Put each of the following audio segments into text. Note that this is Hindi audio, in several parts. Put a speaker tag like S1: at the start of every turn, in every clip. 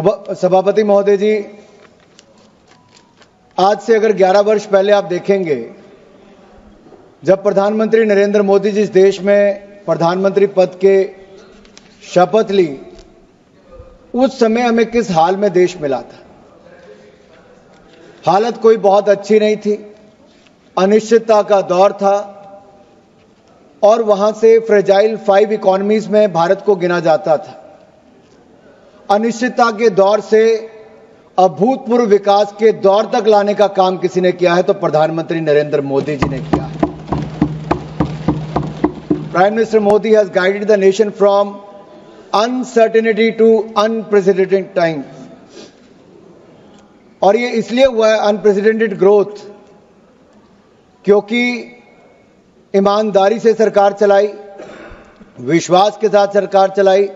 S1: सभापति महोदय जी, आज से अगर 11 वर्ष पहले आप देखेंगे, जब प्रधानमंत्री नरेंद्र मोदी जी इस देश में प्रधानमंत्री पद के शपथ ली, उस समय हमें किस हाल में देश मिला था। हालत कोई बहुत अच्छी नहीं थी, अनिश्चितता का दौर था और वहां से फ्रेजाइल 5 इकोनॉमीज में भारत को गिना जाता था। अनिश्चितता के दौर से अभूतपूर्व विकास के दौर तक लाने का काम किसी ने किया है तो प्रधानमंत्री नरेंद्र मोदी जी ने किया है। Prime minister Modi has guided the nation from uncertainty to unprecedented times, और ये इसलिए हुआ है अनप्रेसिडेंटेड ग्रोथ क्योंकि ईमानदारी से सरकार चलाई, विश्वास के साथ सरकार चलाई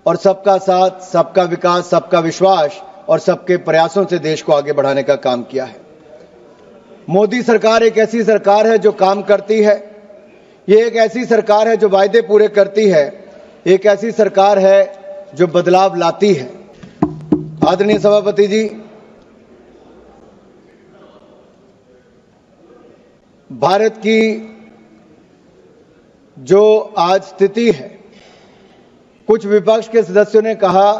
S1: और सबका साथ, सबका विकास, सबका विश्वास और सबके प्रयासों से देश को आगे बढ़ाने का काम किया है। मोदी सरकार एक ऐसी सरकार है जो काम करती है, ये एक ऐसी सरकार है जो वायदे पूरे करती है, एक ऐसी सरकार है जो बदलाव लाती है। आदरणीय सभापति जी, भारत की जो आज स्थिति है, कुछ विपक्ष के सदस्यों ने कहा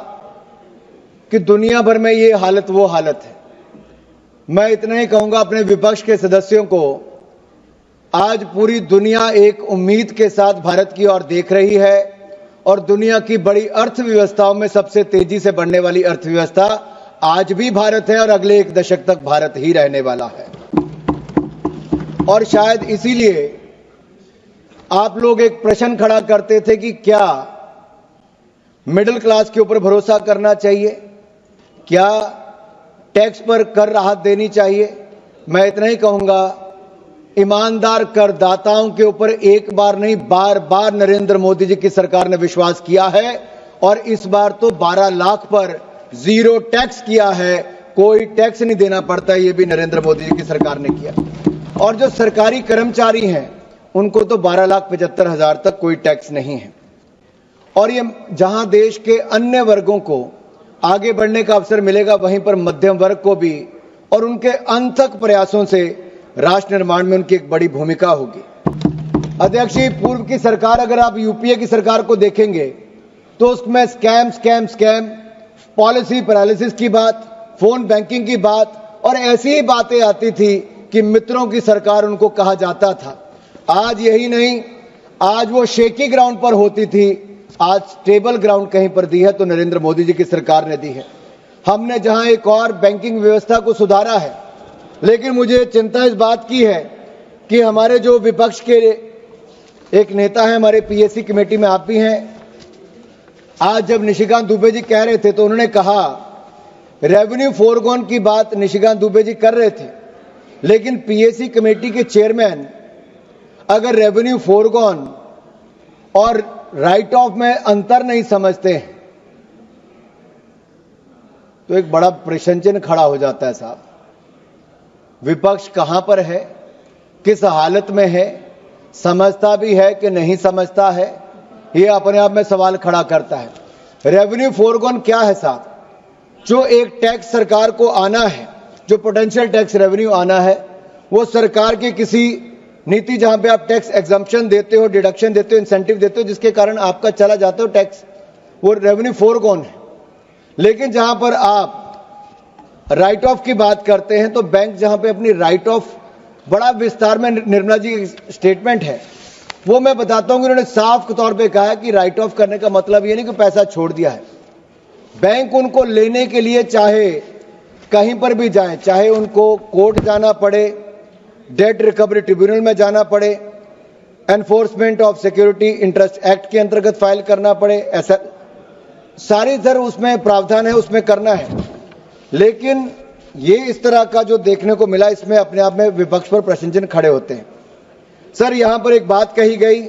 S1: कि दुनिया भर में ये हालत वो हालत है। मैं इतना ही कहूंगा अपने विपक्ष के सदस्यों को, आज पूरी दुनिया एक उम्मीद के साथ भारत की ओर देख रही है और दुनिया की बड़ी अर्थव्यवस्थाओं में सबसे तेजी से बढ़ने वाली अर्थव्यवस्था आज भी भारत है और अगले 1 दशक तक भारत ही रहने वाला है। और शायद इसीलिए आप लोग एक प्रश्न खड़ा करते थे कि क्या मिडिल क्लास के ऊपर भरोसा करना चाहिए, क्या टैक्स पर कर राहत देनी चाहिए। मैं इतना ही कहूंगा, ईमानदार करदाताओं के ऊपर एक बार नहीं बार बार नरेंद्र मोदी जी की सरकार ने विश्वास किया है और इस बार तो 12 लाख पर 0 टैक्स किया है, कोई टैक्स नहीं देना पड़ता, ये भी नरेंद्र मोदी जी की सरकार ने किया। और जो सरकारी कर्मचारी हैं उनको तो 12,75,000 तक कोई टैक्स नहीं है। और ये जहां देश के अन्य वर्गों को आगे बढ़ने का अवसर मिलेगा, वहीं पर मध्यम वर्ग को भी और उनके अनथक प्रयासों से राष्ट्र निर्माण में उनकी एक बड़ी भूमिका होगी। अध्यक्ष जी, पूर्व की सरकार, अगर आप यूपीए की सरकार को देखेंगे तो उसमें scam scam scam, policy paralysis की बात, फोन बैंकिंग की बात और ऐसी ही बातें आती थी कि मित्रों की सरकार उनको कहा जाता था। आज यही नहीं, आज वो शेकी ग्राउंड पर होती थी, आज स्टेबल ग्राउंड कहीं पर दी है तो नरेंद्र मोदी जी की सरकार ने दी है। हमने जहां एक और बैंकिंग व्यवस्था को सुधारा है, लेकिन मुझे चिंता इस बात की है कि हमारे जो विपक्ष के एक नेता हैं, हमारे पीएससी कमेटी में आप भी हैं, आज जब निशिकांत दुबे जी कह रहे थे तो उन्होंने कहा रेवेन्यू फोरगॉन की बात निशिकांत दुबे जी कर रहे थे, लेकिन पीएससी कमेटी के चेयरमैन अगर रेवेन्यू फोरगॉन और राइट ऑफ में अंतर नहीं समझते हैं तो एक बड़ा प्रश्न चिन्ह खड़ा हो जाता है। साहब, विपक्ष कहां पर है, किस हालत में है, समझता भी है कि नहीं समझता है, ये अपने आप में सवाल खड़ा करता है। रेवेन्यू फोरगॉन क्या है साहब? जो एक टैक्स सरकार को आना है, जो पोटेंशियल टैक्स रेवेन्यू आना है, वो सरकार की किसी नीति जहां पे आप टैक्स एग्जम्पशन देते हो, डिडक्शन देते हो, इंसेंटिव देते हो, जिसके कारण आपका चला जाता हो टैक्स, वो रेवेन्यू फोरगॉन है। लेकिन जहां पर आप राइट ऑफ की बात करते हैं तो बैंक जहां पे अपनी राइट ऑफ बड़ा विस्तार में, निर्मला जी स्टेटमेंट है वो मैं बताता हूं कि उन्होंने साफ तौर पे कहा है कि राइट ऑफ करने का मतलब ये नहीं कि पैसा छोड़ दिया है। बैंक उनको लेने के लिए चाहे कहीं पर भी जाए, चाहे उनको कोर्ट जाना पड़े, डेट रिकवरी ट्रिब्यूनल में जाना पड़े, enforcement of security interest act के अंतर्गत फाइल करना पड़े, ऐसा सारी तरह उसमें प्रावधान है, उसमें करना है। लेकिन ये इस तरह का जो देखने को मिला, इसमें अपने आप में विपक्ष पर प्रश्न चिन्ह खड़े होते हैं। सर, यहां पर एक बात कही गई,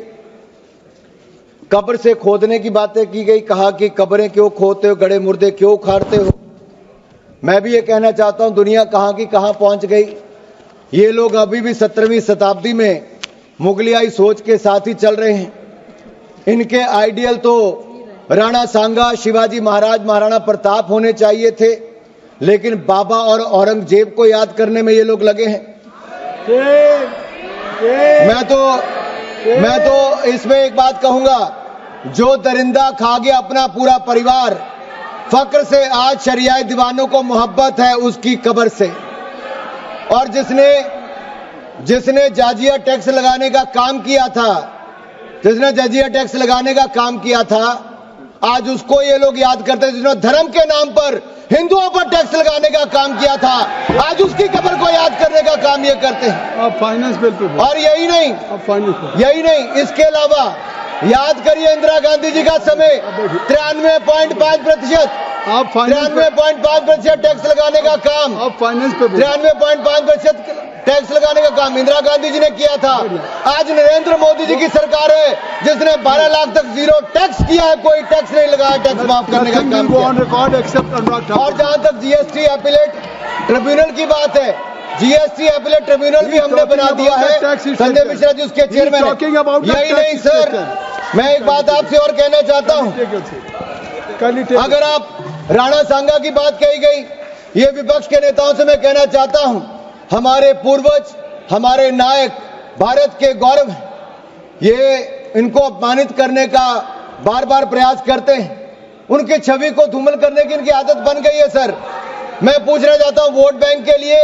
S1: कब्र से खोदने की बातें की गई, कहा कि कब्रें क्यों खोदते हो, गड़े मुर्दे क्यों उखाड़ते हो। मैं भी ये कहना चाहता हूं, दुनिया कहां की कहां पहुंच गई। ये लोग अभी भी 17वीं शताब्दी में मुगलियाई सोच के साथ ही चल रहे हैं। इनके आइडियल तो राणा सांगा, शिवाजी महाराज, महाराणा प्रताप होने चाहिए थे, लेकिन बाबा और औरंगजेब को याद करने में ये लोग लगे हैं। मैं तो इसमें एक बात कहूंगा, जो दरिंदा खा गया अपना पूरा परिवार, फक्र से आज शरियाए दीवानों को मोहब्बत है उसकी कब्र से। और जिसने जाजिया टैक्स लगाने का काम किया था, आज उसको ये लोग याद करते हैं। जिसने धर्म के नाम पर हिंदुओं पर टैक्स लगाने का काम किया था, आज उसकी कब्र को याद करने का काम ये करते हैं।
S2: आप फाइनेंस बिल पे
S1: और यही नहीं, इसके अलावा याद करिए इंदिरा गांधी जी का समय 93.5% 93.5% टैक्स लगाने का काम,
S2: आप फाइनेंस पे
S1: 93.5% टैक्स लगाने का काम इंदिरा गांधी जी ने किया था। आज नरेंद्र मोदी जी की सरकार है जिसने 12 लाख तक जीरो टैक्स किया है, कोई टैक्स नहीं लगाया, टैक्स माफ करने का काम किया। और जहां तक जीएसटी अपीलेट ट्रिब्यूनल की बात है, जीएसटी अपीलेट ट्रिब्यूनल भी हमने बना दिया है, संजय मिश्रा जी उसके चेयरमैन है। यही नहीं सर, मैं एक बात आपसे और कहना चाहता हूं, अगर आप राणा सांगा की बात कही गई, ये विपक्ष के नेताओं से मैं कहना चाहता हूं, हमारे पूर्वज, हमारे नायक भारत के गौरव हैं, ये इनको अपमानित करने का बार बार प्रयास करते हैं, उनकी छवि को धूमिल करने की इनकी आदत बन गई है। सर मैं पूछना चाहता हूं, वोट बैंक के लिए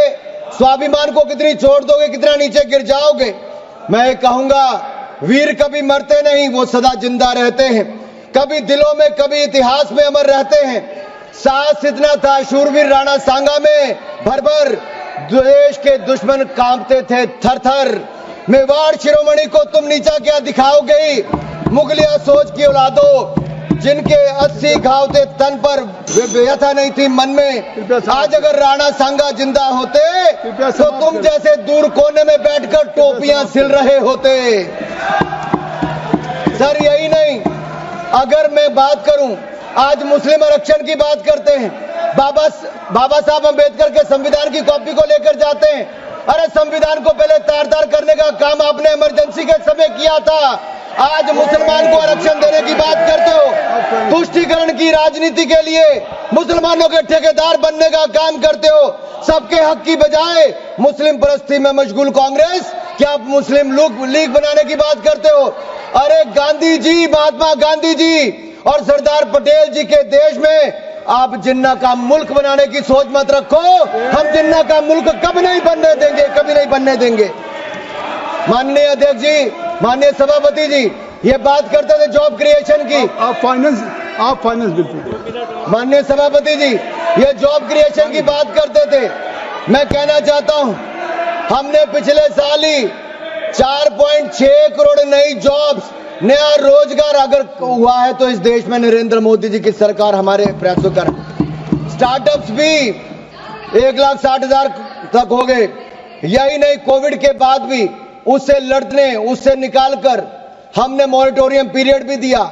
S1: स्वाभिमान को कितनी छोड़ दोगे, कितना नीचे गिर जाओगे? मैं कहूंगा, वीर कभी मरते नहीं, वो सदा जिंदा रहते हैं, कभी दिलों में, कभी इतिहास में अमर रहते हैं। साहस इतना था शूरवीर राणा सांगा में, भर देश के दुश्मन कांपते थे थर थर। मेवाड़ शिरोमणि को तुम नीचा क्या दिखाओगे? मुगलिया सोच की औलादो, जिनके 80 घाव थे तन पर, व्यथा नहीं थी मन में। आज अगर राणा सांगा जिंदा होते तो तुम जैसे दूर कोने में बैठकर टोपियां सिल रहे होते। सर यही नहीं, अगर मैं बात करूं, आज मुस्लिम आरक्षण की बात करते हैं, बाबा साहब अंबेडकर के संविधान की कॉपी को लेकर जाते हैं। अरे संविधान को पहले तार-तार करने का काम आपने इमरजेंसी के समय किया था, आज मुसलमान को आरक्षण देने की बात करते हो। तुष्टीकरण की राजनीति के लिए मुसलमानों के ठेकेदार बनने का काम करते हो। सबके हक की बजाय मुस्लिम परस्ती में मशगूल कांग्रेस, क्या आप मुस्लिम लीग बनाने की बात करते हो? अरे गांधी जी, महात्मा गांधी जी और सरदार पटेल जी के देश में आप जिन्ना का मुल्क बनाने की सोच मत रखो। हम जिन्ना का मुल्क कभी नहीं बनने देंगे, कभी नहीं बनने देंगे। माननीय अध्यक्ष जी, माननीय सभापति जी, ये बात करते थे जॉब क्रिएशन की।
S2: आप फाइनेंस बिल्कुल।
S1: माननीय सभापति जी, ये जॉब क्रिएशन की बात करते थे। मैं कहना चाहता हूं, हमने पिछले साल ही 4.6 करोड़ नई जॉब्स, नया रोजगार अगर हुआ है तो इस देश में नरेंद्र मोदी जी की सरकार हमारे प्रयासों कर। स्टार्टअप्स भी 1,60,000 तक हो गए। यही नहीं, कोविड के बाद भी उससे लड़ने, उससे निकालकर हमने मॉनिटोरियम पीरियड भी दिया।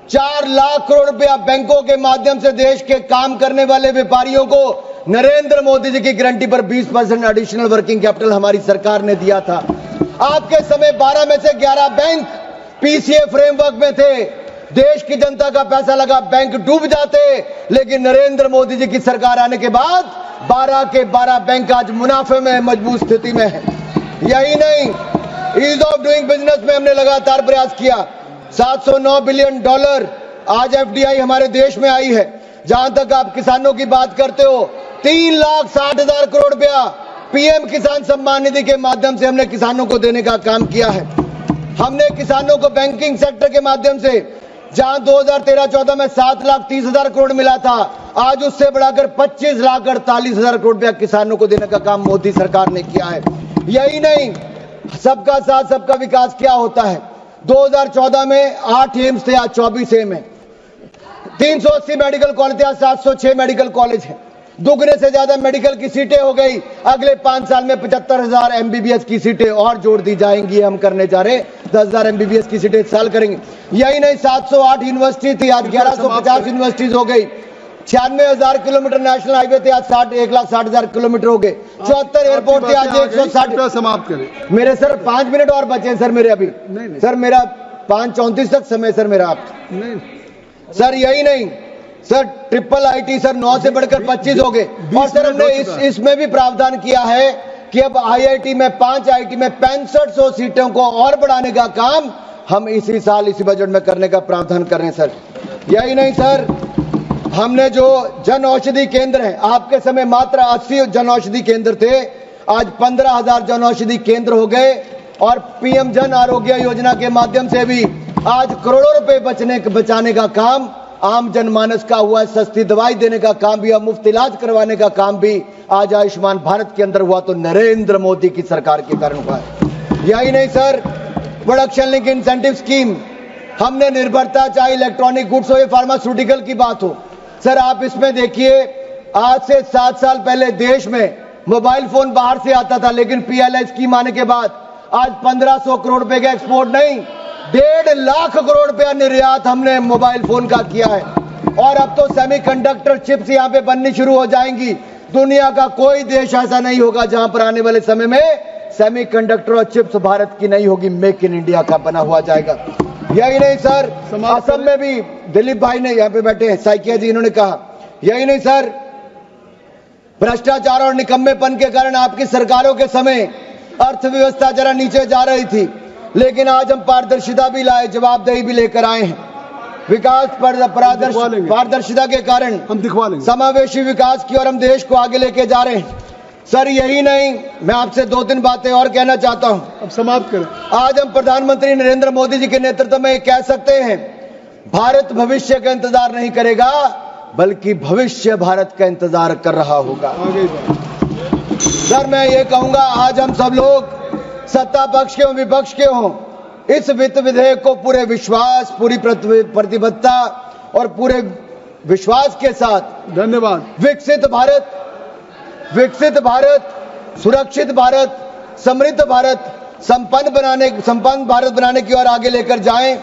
S1: 4 लाख करोड़ रुपया बैंकों के माध्यम से देश के काम करने वाले व्यापारियों को नरेंद्र मोदी जी की गारंटी पर 20% एडिशनल वर्किंग कैपिटल हमारी सरकार ने दिया था। आपके समय 12 में से 11 बैंक पीसीए फ्रेमवर्क में थे। देश की जनता का पैसा लगा, बैंक डूब जाते, लेकिन नरेंद्र मोदी जी की सरकार आने के बाद 12 के 12 बैंक आज मुनाफे में, मजबूत स्थिति में है। यही नहीं, ईज ऑफ डूइंग बिजनेस में हमने लगातार प्रयास किया। $709 बिलियन आज एफडीआई हमारे देश में आई है। जहां तक आप किसानों की बात करते हो, 3,60,000 करोड़ रुपया पीएम किसान सम्मान निधि के माध्यम से हमने किसानों को देने का काम किया है। हमने किसानों को बैंकिंग सेक्टर के माध्यम से, जहां 2013-14 में 7,30,000 करोड़ मिला था, आज उससे बढ़ाकर 25,48,000 करोड़ रुपया किसानों को देने का काम मोदी सरकार ने किया है। यही नहीं, सबका साथ सबका विकास क्या होता है। 2014 में 8 एम्स थे, आज 24 एम्स है। 380 मेडिकल कॉलेज थे, आज 706 मेडिकल कॉलेज है। दुगने से ज्यादा मेडिकल की सीटें हो गई। अगले 5 साल में 75,000 एमबीबीएस की सीटें और जोड़ दी जाएंगी। हम करने जा रहे 10,000 एमबीबीएस की सीटें इस साल करेंगे। यही नहीं, 708 यूनिवर्सिटी थी, आज 1150 यूनिवर्सिटीज हो गई। 96,000 किलोमीटर नेशनल हाईवे थे, आज 1,60,000 किलोमीटर हो गए। 74 एयरपोर्ट थे, आज 160।
S2: समाप्त करें
S1: मेरे सर 5 मिनट और बचे सर मेरे अभी।
S2: नहीं।
S1: सर मेरा 5:34 तक समय सर मेरा। आप
S2: नहीं,
S1: सर यही नहीं सर, ट्रिपल आईटी सर 9 से बढ़कर 25 हो गए। और सर हमने इसमें भी प्रावधान किया है कि अब आईआईटी में 5 आईटी में 6500 सीटों को और बढ़ाने का काम हम इसी साल इसी बजट में करने का प्रावधान कर रहे हैं सर। यही नहीं सर, हमने जो जन औषधि केंद्र है, आपके समय मात्र 80 जन औषधि केंद्र थे, आज 15,000 जन औषधि केंद्र हो गए। और पीएम जन आरोग्य योजना के माध्यम से भी आज करोड़ों रुपए बचाने का काम आम जनमानस का हुआ है। सस्ती दवाई देने का काम भी, मुफ्त इलाज करवाने का काम भी आज आयुष्मान भारत के अंदर हुआ तो नरेंद्र मोदी की सरकार के कारण हुआ है। यही नहीं sir, production link incentive scheme हमने निर्भरता, चाहे इलेक्ट्रॉनिक गुड्स हो या फार्मास्यूटिकल की बात हो। सर आप इसमें देखिए, आज से 7 साल पहले देश में मोबाइल फोन बाहर से आता था, लेकिन पीएलआई स्कीम आने के बाद आज 1500 करोड़ रुपए का एक्सपोर्ट नहीं, 1.5 लाख करोड़ रुपया निर्यात हमने मोबाइल फोन का किया है। और अब तो सेमीकंडक्टर चिप्स यहां पे बननी शुरू हो जाएंगी। दुनिया का कोई देश ऐसा नहीं होगा जहां पर आने वाले समय में सेमीकंडक्टर और चिप्स भारत की नहीं होगी, मेक इन इंडिया का बना हुआ जाएगा। यही नहीं सर, असम में भी दिलीप भाई ने यहाँ पे बैठे हैं, साइकिया जी, इन्होंने कहा यही नहीं सर, भ्रष्टाचार और निकम्मेपन के कारण आपकी सरकारों के समय अर्थव्यवस्था जरा नीचे जा रही थी, लेकिन आज हम पारदर्शिता भी लाए, जवाबदेही भी लेकर आए हैं। विकास पारदर्शिता के कारण
S2: हम दिखवा लेंगे
S1: समावेशी विकास की ओर हम देश को आगे लेके जा रहे हैं। सर यही नहीं, मैं आपसे 2-3 बातें और कहना चाहता हूं।
S2: अब समाप्त करें।
S1: आज हम प्रधानमंत्री नरेंद्र मोदी जी के नेतृत्व में कह सकते हैं, भारत भविष्य का इंतजार नहीं करेगा, बल्कि भविष्य भारत का इंतजार कर रहा होगा। सर मैं ये कहूंगा, आज हम सब लोग सत्ता पक्ष के हों विपक्ष के हों, इस वित्त विधेयक को पूरे विश्वास, पूरी प्रतिबद्धता और पूरे विश्वास के साथ,
S2: धन्यवाद,
S1: विकसित भारत, सुरक्षित भारत, समृद्ध भारत, संपन्न भारत बनाने की ओर आगे लेकर जाएं।